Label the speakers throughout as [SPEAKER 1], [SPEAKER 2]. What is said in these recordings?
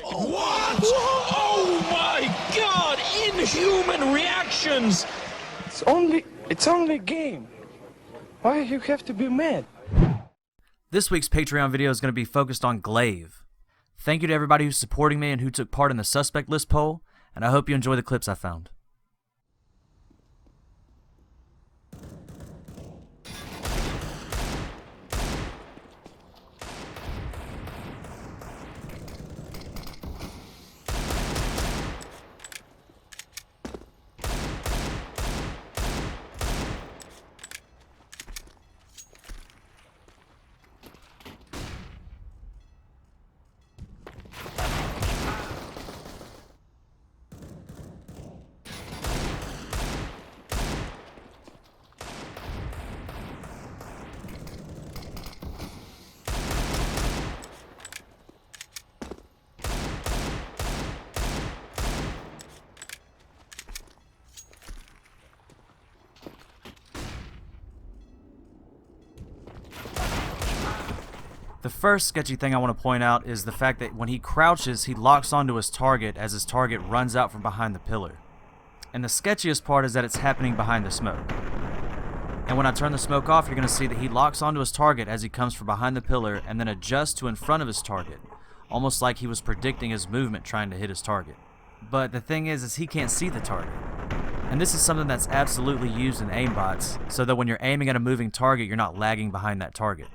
[SPEAKER 1] What? Oh my god! Inhuman reactions!
[SPEAKER 2] It's only a game. Why you have to be mad?
[SPEAKER 3] This week's Patreon video is going to be focused on gla1ve. Thank you to everybody who's supporting me and who took part in the suspect list poll, and I hope you enjoy the clips I found. The first sketchy thing I want to point out is the fact that when he crouches, he locks onto his target as his target runs out from behind the pillar. And the sketchiest part is that it's happening behind the smoke. And when I turn the smoke off, you're going to see that he locks onto his target as he comes from behind the pillar and then adjusts to in front of his target, almost like he was predicting his movement trying to hit his target. But the thing is he can't see the target. And this is something that's absolutely used in aimbots, so that when you're aiming at a moving target, you're not lagging behind that target.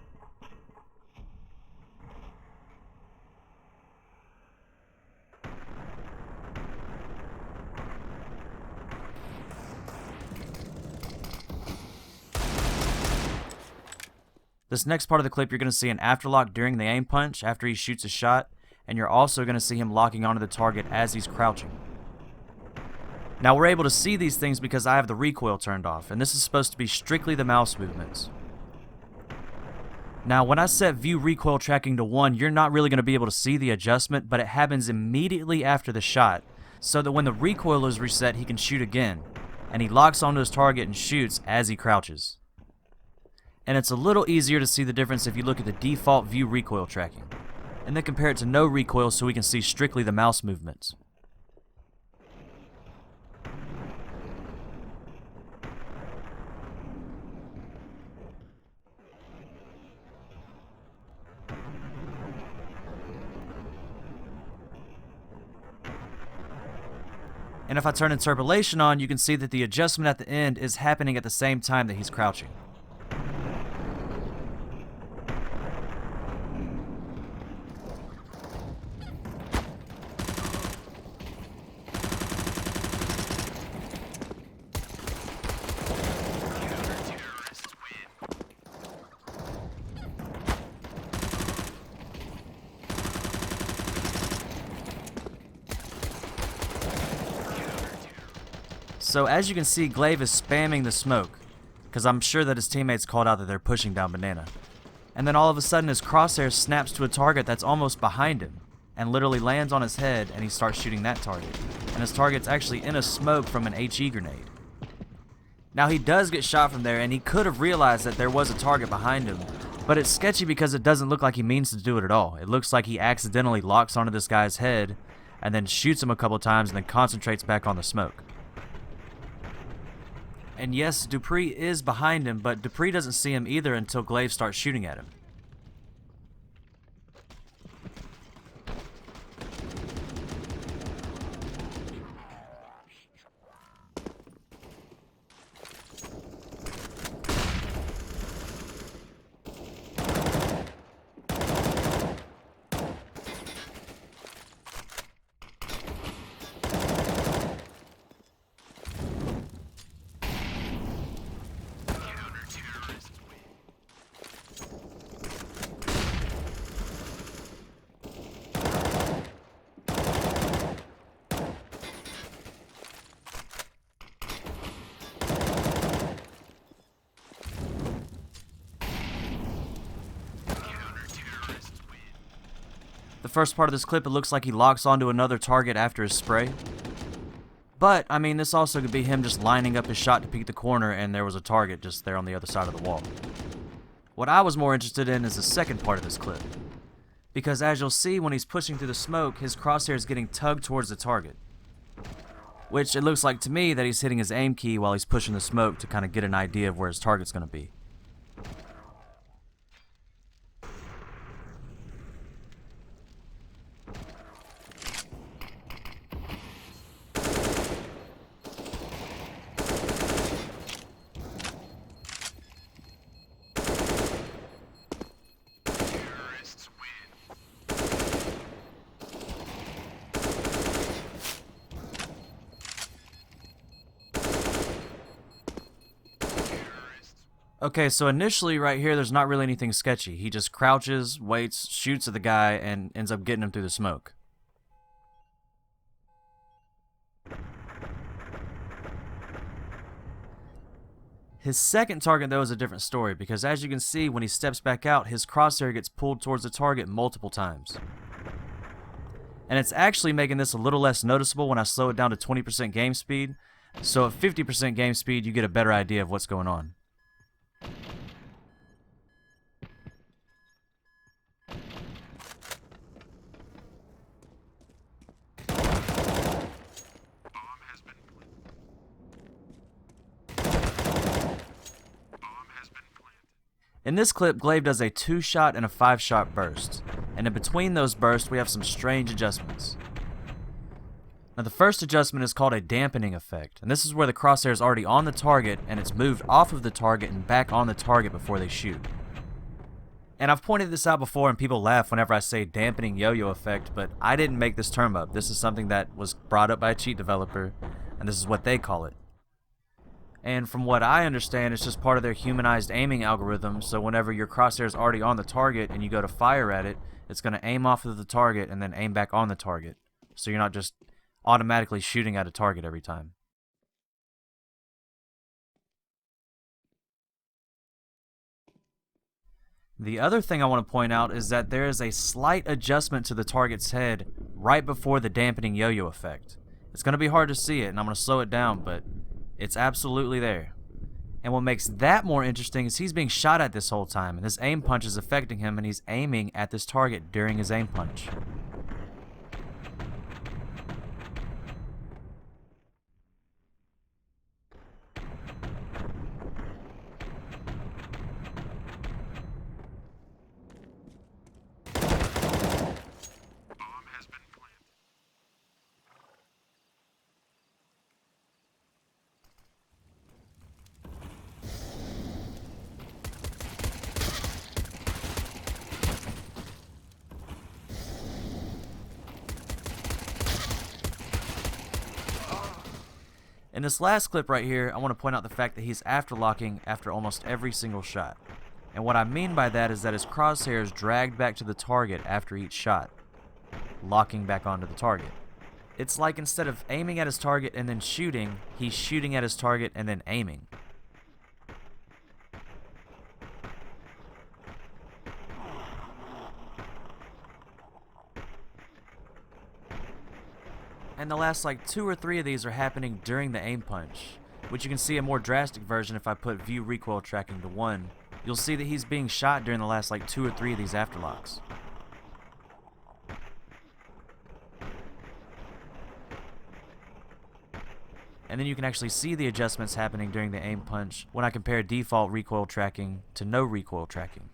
[SPEAKER 3] This next part of the clip, you're going to see an afterlock during the aim punch after he shoots a shot, and you're also going to see him locking onto the target as he's crouching. Now we're able to see these things because I have the recoil turned off, and this is supposed to be strictly the mouse movements. Now when I set view recoil tracking to 1, you're not really going to be able to see the adjustment, but it happens immediately after the shot, so that when the recoil is reset, he can shoot again, and he locks onto his target and shoots as he crouches. And it's a little easier to see the difference if you look at the default view recoil tracking, and then compare it to no recoil so we can see strictly the mouse movements. And if I turn interpolation on, you can see that the adjustment at the end is happening at the same time that he's crouching. So as you can see, gla1ve is spamming the smoke, because I'm sure that his teammates called out that they're pushing down banana. And then all of a sudden his crosshair snaps to a target that's almost behind him, and literally lands on his head, and he starts shooting that target. And his target's actually in a smoke from an HE grenade. Now he does get shot from there, and he could have realized that there was a target behind him, but it's sketchy because it doesn't look like he means to do it at all. It looks like he accidentally locks onto this guy's head, and then shoots him a couple times, and then concentrates back on the smoke. And yes, Dupree is behind him, but Dupree doesn't see him either until gla1ve starts shooting at him. The first part of this clip, it looks like he locks onto another target after his spray. But, I mean, this also could be him just lining up his shot to peek the corner and there was a target just there on the other side of the wall. What I was more interested in is the second part of this clip, because as you'll see when he's pushing through the smoke, his crosshair is getting tugged towards the target. Which it looks like to me that he's hitting his aim key while he's pushing the smoke to kind of get an idea of where his target's going to be. Okay, so initially right here there's not really anything sketchy. He just crouches, waits, shoots at the guy, and ends up getting him through the smoke. His second target though is a different story, because as you can see when he steps back out, his crosshair gets pulled towards the target multiple times. And it's actually making this a little less noticeable when I slow it down to 20% game speed, so at 50% game speed you get a better idea of what's going on. In this clip, gla1ve does a 2-shot and a 5-shot burst, and in between those bursts we have some strange adjustments. Now the first adjustment is called a dampening effect, and this is where the crosshair is already on the target and it's moved off of the target and back on the target before they shoot. And I've pointed this out before and people laugh whenever I say dampening yo-yo effect, but I didn't make this term up. This is something that was brought up by a cheat developer, and this is what they call it. And from what I understand, it's just part of their humanized aiming algorithm, so whenever your crosshair is already on the target and you go to fire at it, it's going to aim off of the target and then aim back on the target. So you're not just automatically shooting at a target every time. The other thing I want to point out is that there is a slight adjustment to the target's head right before the dampening yo-yo effect. It's going to be hard to see it, and I'm going to slow it down, but it's absolutely there. And what makes that more interesting is he's being shot at this whole time, and this aim punch is affecting him, and he's aiming at this target during his aim punch. In this last clip right here, I want to point out the fact that he's afterlocking after almost every single shot. And what I mean by that is that his crosshair is dragged back to the target after each shot, locking back onto the target. It's like instead of aiming at his target and then shooting, he's shooting at his target and then aiming. And the last like 2 or 3 of these are happening during the aim punch, which you can see a more drastic version if I put view recoil tracking to 1. You'll see that he's being shot during the last like 2 or 3 of these afterlocks. And then you can actually see the adjustments happening during the aim punch when I compare default recoil tracking to no recoil tracking.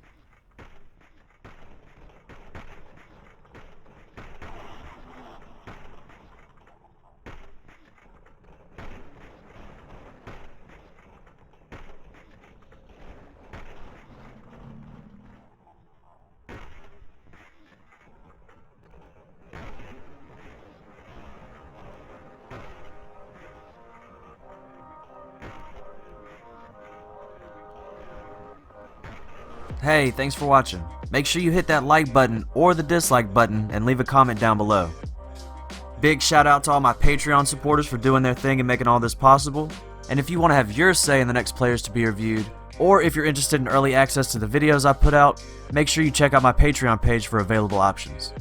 [SPEAKER 3] Hey, thanks for watching. Make sure you hit that like button or the dislike button and leave a comment down below. Big shout out to all my Patreon supporters for doing their thing and making all this possible. And if you want to have your say in the next players to be reviewed, or if you're interested in early access to the videos I put out, make sure you check out my Patreon page for available options.